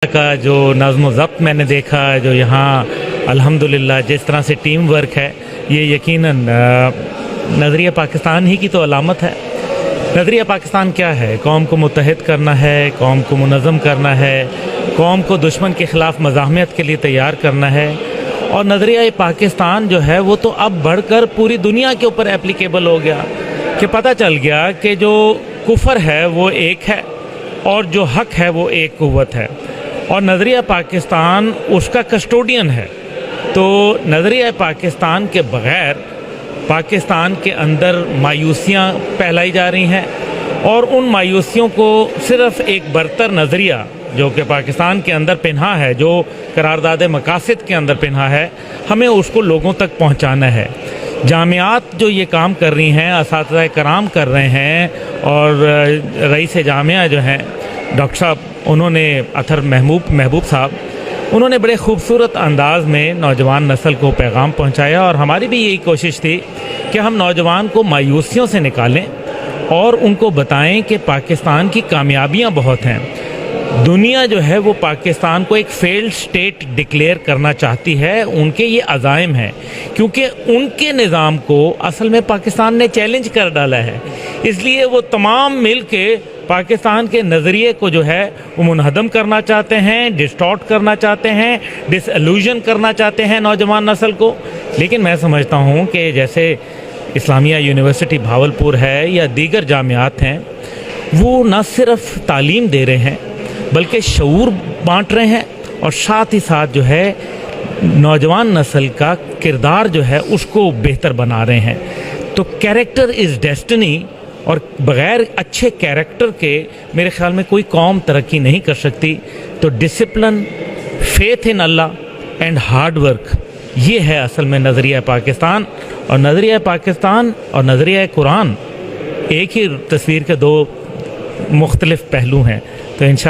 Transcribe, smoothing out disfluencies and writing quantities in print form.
का जो नज़्म व ज़ब्त मैंने देखा, जो यहाँ अल्हम्दुलिल्लाह जिस तरह से टीम वर्क है, ये यकीनन नज़रिया पाकिस्तान ही की तो अलामत है। नज़रिया पाकिस्तान क्या है? कौम को मुत्तहिद करना है, कौम को मुनज़्ज़म करना है, कौम को दुश्मन के ख़िलाफ़ मज़ाहमियत के लिए तैयार करना है। और नज़रिया पाकिस्तान जो है वो तो अब बढ़कर पूरी दुनिया के ऊपर एप्लीकेबल हो गया कि पता चल गया कि जो कुफर है वो एक है और जो हक है वो एक कुव्वत है, और नज़रिया पाकिस्तान उसका कस्टोडियन है। तो नज़रिया पाकिस्तान के बग़ैर पाकिस्तान के अंदर मायूसियाँ फैलाई जा रही हैं, और उन मायूसियों को सिर्फ़ एक बरतर नज़रिया जो कि पाकिस्तान के अंदर पिन्हा है, जो करारदाद मकासद के अंदर पिन्हा है, हमें उसको लोगों तक पहुँचाना है। जामियात जो ये काम कर रही हैं, असातिज़ा कराम कर रहे हैं, और रईस जामिया जो हैं डॉक्टर साहब, उन्होंने अथर महबूब साहब, उन्होंने बड़े खूबसूरत अंदाज में नौजवान नस्ल को पैगाम पहुंचाया। और हमारी भी यही कोशिश थी कि हम नौजवान को मायूसियों से निकालें और उनको बताएं कि पाकिस्तान की कामयाबियां बहुत हैं। दुनिया जो है वो पाकिस्तान को एक फेल्ड स्टेट डिक्लेयर करना चाहती है, उनके ये अज़ाइम हैं, क्योंकि उनके निज़ाम को असल में पाकिस्तान ने चैलेंज कर डाला है। इसलिए वो तमाम मिल के पाकिस्तान के नज़रिए को जो है वो मुनहदम करना चाहते हैं, डिस्टॉर्ट करना चाहते हैं, डिसइल्यूजन करना चाहते हैं नौजवान नस्ल को। लेकिन मैं समझता हूँ कि जैसे इस्लामिया यूनिवर्सिटी भावलपुर है या दीगर जामियात हैं, वो न सिर्फ तालीम दे रहे हैं बल्कि शऊर बांट रहे हैं, और साथ ही साथ जो है नौजवान नस्ल का किरदार जो है उसको बेहतर बना रहे हैं। तो कैरेक्टर इज़ डेस्टिनी, और बग़ैर अच्छे कैरेक्टर के मेरे ख़्याल में कोई कौम तरक्की नहीं कर सकती। तो discipline, faith in Allah and hard work, ये है असल में नज़रिया पाकिस्तान। और नज़रिया पाकिस्तान और नज़रिया कुरान एक ही तस्वीर के दो मुख्तलिफ पहलू हैं। तो इंशाअल्लाह